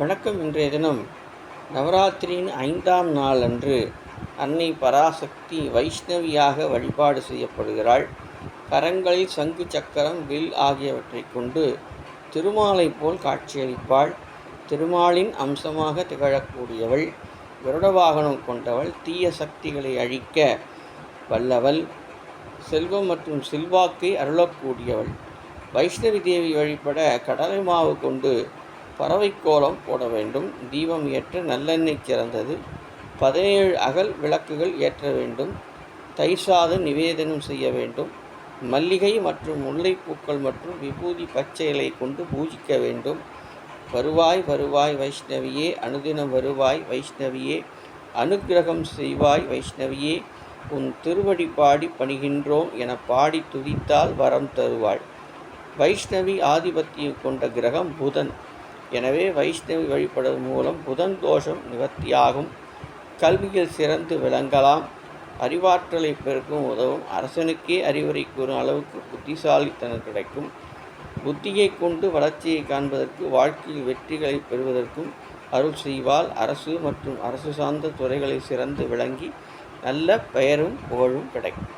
வணக்கம். இன்றைய தினம் நவராத்திரியின் 5ஆம் நாள் அன்று அன்னை பராசக்தி வைஷ்ணவியாக வழிபாடு செய்யப்படுகிறாள். கரங்களில் சங்கு, சக்கரம், வில் ஆகியவற்றை கொண்டு திருமாலை போல் காட்சியளிப்பாள். திருமாலின் அம்சமாக திகழக்கூடியவள், கருட வாகனம் கொண்டவள், தீய சக்திகளை அழிக்க வல்லவள், செல்வம் மற்றும் செல்வாக்கை அருளக்கூடியவள். வைஷ்ணவி தேவி வழிபட கடலை மாவு கொண்டு பறவை கோலம் போட வேண்டும். தீபம் ஏற்ற நல்லெண்ணெய் சிறந்தது. 17 அகல் விளக்குகள் ஏற்ற வேண்டும். தயிர் சாதம் நிவேதனம் செய்ய வேண்டும். மல்லிகை மற்றும் முல்லைப்பூக்கள் மற்றும் விபூதி பச்சை இலை கொண்டு பூஜிக்க வேண்டும். வருவாய் வருவாய் வைஷ்ணவியே, அனுதினம் வருவாய் வைஷ்ணவியே, அனுக்கிரகம் செய்வாய் வைஷ்ணவியே, உன் திருவடி பாடி பணிகின்றோம் என பாடி துதித்தால் வரம் தருவாள். வைஷ்ணவி ஆதிபத்தியம் கொண்ட கிரகம் புதன். எனவே வைஷ்ணவி வழிபடுவதன் மூலம் புதன் தோஷம் நிவர்த்தியாகும். கல்வியில் சிறந்து விளங்கலாம். அறிவாற்றலை பெருக்கும் உதவும். அரசனுக்கே அறிவுரை கூறும் அளவுக்கு புத்திசாலித்தனம் கிடைக்கும். புத்தியை கொண்டு வளர்ச்சியை காண்பதற்கு, வாழ்க்கையில் வெற்றிகளை பெறுவதற்கும் அருள் செய்வால். அரசு மற்றும் அரசு சார்ந்த துறைகளில் சிறந்து விளங்கி நல்ல பெயரும் புகழும் கிடைக்கும்.